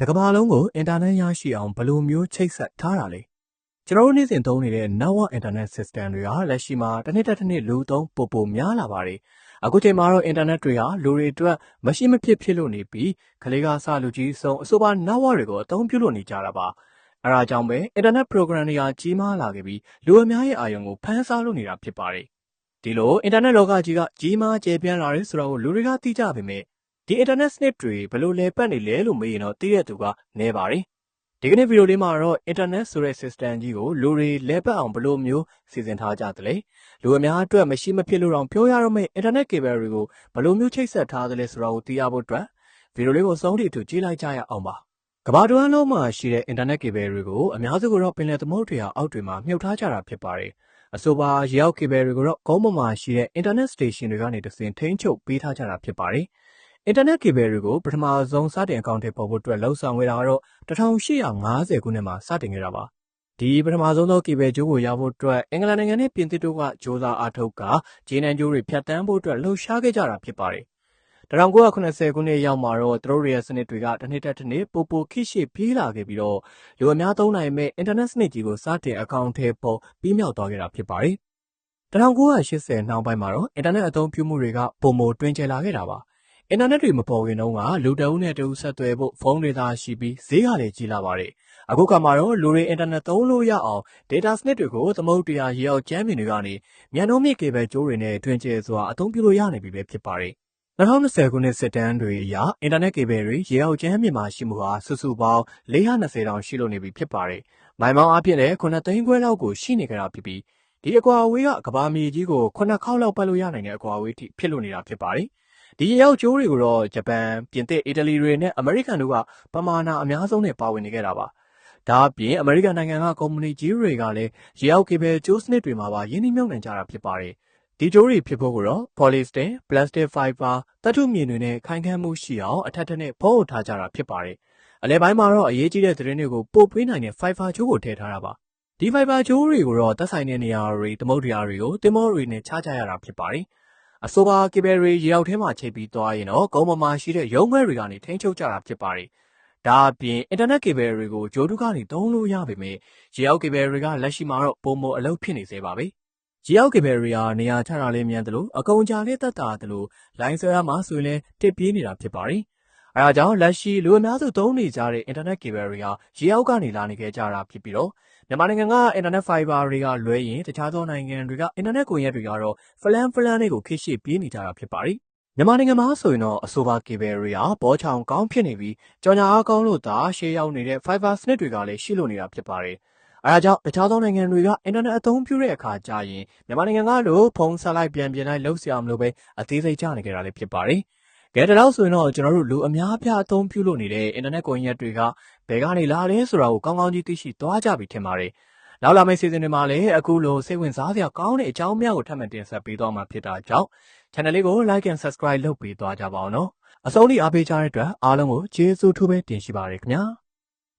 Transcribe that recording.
တကဘာလုံးကိုအင်တာနက်ရရှိအောင်ဘယ်လိုမျိုးချိတ်ဆက်ထားတာလဲကျွန်တော်တို့နေ့စဉ်သုံးနေတဲ့ network internet system တွေကလက်ရှိမှာတစ်နှစ်တစ်နှစ်လူသုံးပိုများလာပါတယ်အခုချိန်မှာတော့ internet တွေဟာလူတွေအတွက်မရှိမဖြစ်ဖြစ်လို့နေပြီးခလေးကစလူကြီးဆုံးအဆိုပါ network တွေကိုအသုံးပြုလို့နေကြတာပါအဲဒါကြောင့်ပဲ internet program တွေကကြီးမားလာခဲ့ပြီးလူအများရဲ့အာရုံကိုဖန်ဆားလို့နေတာဖြစ်ပါတယ်ဒီလို internet လောကကြီးကကြီးမားကျယ်ပြန့်လာတယ်ဆိုတော့လူတွေကသိကြပေမဲ့ဒီ internet စနစ်တွေဘယ်လိုလဲပတ်နေလဲလို့မေးရင်တော့သိတဲ့သူကနည်းပါတယ်ဒီကနေ့ဗီဒီယိုလေးမှာတော့ internet ဆိုတဲ့ system ကြီးကိုလူတွေလဲပတ်အောင်ဘယ်လိုမျိုးစီစဉ်ထားကြသလဲလူအများအတွက်မရှိမဖြစ်လို့တော့ပြောရတော့မယ့် internet cable တွေကိုဘယ်လိုမျိုးချိတ်ဆက်ထားသလဲဆိုတာကိုသိရဖို့အတွက်ဗီဒီယိုလေးကိုစုံထိအထူကြည့်လိုက်ကြရအောင်ပါကမ္ဘာတွင်းလုံးမှာရှိတဲ့ internet cable တွေကိုအများစုကတော့ပင်လယ်သမုဒ္ဒရာအောက်တွေမှာမြှုပ်ထားကြတာဖြစ်ပါတယ်အဆိုပါရေအောက် cable တွေကိုတော့ကုန်းပေါ်မှာရှိတဲ့ internet station တွေကနေတဆင့်ထိန်းချုပ်ပေးထားကြတာဖြစ်ပါတယ်internet cable တွေကိုပထမဆုံးစတင်အကောင့်ထဲပေါ်ဖို့အတွက်လှုံ့ဆော်ခဲ့တာကတော့1850ခုနှစ်မှာစတင်ခဲ့တာပါဒီပထမဆုံးသော cable ကြိုးကိုရဖို့အတွက်အင်္ဂလန်နိုင်ငံနဲ့ပြင်သစ်တို့ကကြိုးစားအားထုတ်ကဂျင်းနန်ကြိုးတွေဖြတ်တန်းဖို့အတွက်လှုပ်ရှားခဲ့ကြတာဖြစ်ပါတယ်1980ခုနှစ်ရောက်မှာတော့သူတို့ရဲ့စနစ်တွေကတစ်နှစ်တစ်နှစ်ပိုခိရှိပြေးလာခဲ့ပြီးတော့လူအများသုံးနိုင်မဲ့ internet စနစ်ကြီးကိုစတင်အကောင့်ထဲပေါ်ပြီးမြောက်သွားခဲ့တာဖြစ်ပါတယ်1980နောက်ပိုင်းမှာတော့ internet အသုံးပြုမှုတွေကပုံမတွင်ကျယ်လာခဲ့တာပါအင်တာနက်တွေမပေါ်ခင်တုန်းကလူတအုပ်နဲ့တအုပ်ဆက်သွယ်ဖို့ဖုန်းတွေသာရှိပြီးဈေးကလည်းကြီးလာပါတယ်။အခုကမှတော့လူတွေအင်တာနက်သုံးလို့ရအောင် data စနစ်တွေကိုသမုဒ္ဒရာရေအောက်ကျမ်းပြင်တွေကနေမြန်နှုန်းမြင့် cable ကြိုးတွေနဲ့တွင်ကျယ်စွာအသုံးပြုလို့ရနေပြီပဲဖြစ်ပါတယ်။2020ခုနှစ်စစ်တမ်းတွေအရအင်တာနက် cable တွေရေအောက်ကျမ်းပြင်မှာရှိမှုဟာစုစုပေါင်း420တောင်ရှိလို့နေပြီဖြစ်ပါတယ်။မိုင်မောင်းအဖြစ်လည်း9သိန်းခွဲလောက်ကိုရှိနေကြတာဖြစ်ပြီးဒီအကွာအဝေးကကမ္ဘာမြေကြီးကို9ခေါက်လောက်ပတ်လို့ရနိုင်တဲ့အကွာအဝေးထိဖြစ်လို့နေတာဖြစ်ပါတယ်။ဒီရေအောက်ကျိုးတွေကိုတော့ဂျပန်ပြင်သစ်အီတလီတွေနဲ့အမေရိကန်တို့ကပမာဏအများဆုံးနဲ့ပါဝင်နေခဲ့တာပါဒါအပြင်အမေရိကန်နိုင်ငံကကုမ္ပဏီကြီးတွေကလည်းရေအောက် cable ကျိုးစနစ်တွေမှာပါရင်းနှီးမြှုပ်နှံကြတာဖြစ်ပါတယ်ဒီကျိုးတွေဖြစ်ဖို့ကတော့ polyester plastic fiber သတ္တုမြေတွေနဲ့ခိုင်ခန့်မှုရှိအောင်အထက်ထက်နဲ့ဖုံးအုပ်ထားကြတာဖြစ်ပါတယ်အလဲပိုင်းမှာတော့အရေးကြီးတဲ့သတင်းတွေကိုပို့ပေးနိုင်တဲ့ fiber ကျိုးကိုထည့်ထားတာပါဒီ fiber ကျိုးတွေကိုတော့သက်ဆိုင်တဲ့နေရာတွေသမုဒ္ဒရာတွေကိုသင်္ဘောတွေနဲ့ချကြရတာဖြစ်ပါတယ်အဆိုပါ cable တွေရေအောက်ထဲမှာချိတ်ပြီးသွားရင်တော့ကုန်းပေါ်မှာရှိတဲ့ရုံးခွဲတွေကနေထိန်းချုပ်ကြတာဖြစ်ပါတယ်။ဒါအပြင် internet cable တွေကိုဂျိုးတုကနေသုံးလို့ရပေမဲ့ရေအောက် cable တွေကလက်ရှိမှာတော့ပုံမအလုပ်ဖြစ်နေသေးပါပဲ။ရေအောက် cable တွေဟာနေရာချတာလေးမြန်တယ်လို့အကုန်ကြာလေးသက်တာတယ်လို့လိုင်းဆွဲရမှာဆိုရင်လည်းတစ်ပြေးနေတာဖြစ်ပါတယ်။အဲဒါကြောင့်လက်ရှိလူအများစုသုံးနေကြတဲ့ internet cable တွေဟာရေအောက်ကနေလာနေခဲ့ကြတာဖြစ်ပြီးတော့မြန်မာနိုင်ငံက internet fiber တွေကလွဲရင်တခြားသောနိုင်ငံတွေက internet ကွန်ရက်တွေကတော့ဖလန်းတွေကိုခိရှိပြေးနေကြတာဖြစ်ပါတယ်။မြန်မာနိုင်ငံမှာဆိုရင်တော့အဆိုပါ cable တွေဟာဘောချောင်ကောင်းဖြစ်နေပြီးကြော်ညာအားကောင်းလို့သာရှေးရောက်နေတဲ့ fiber စနစ်တွေကလည်းရှိလို့နေတာဖြစ်ပါတယ်။အဲဒါကြောင့်တခြားသောနိုင်ငံတွေက internet အသုံးပြုတဲ့အခါကျရင်မြန်မာနိုင်ငံကလို့ဖုန်းဆက်လိုက်ပြန်လိုက်လှုပ်ရှားမလို့ပဲအသေးစိတ်ကြနေကြတာလည်းဖြစ်ပါတယ်။ကဲတော့ဆိုရင်တော့ကျွန်တော်တို့လူအများအပြားအသုံးပြုလို့နေတဲ့ internet ကွန်ရက်တွေကဘယ်ကနေလာလဲဆိုတာကိုကောင်းကောင်းကြီးသိရှိသွားကြပြီထင်ပါတယ်။နောက်လာမယ့် season တွေမှာလည်းအခုလိုစိတ်ဝင်စားစရာကောင်းတဲ့အကြောင်းများကိုထပ်မံတင်ဆက်ပေးသွားမှာဖြစ်တာကြောင့် channel လေးကို like and subscribe လုပ်ပေးသွားကြပါအောင်နော်။အဆုံးထိအားပေးကြတဲ့အတွက်အားလုံးကိုကျေးဇူးထူးပဲတင်ရှိပါရခင်ဗျာ။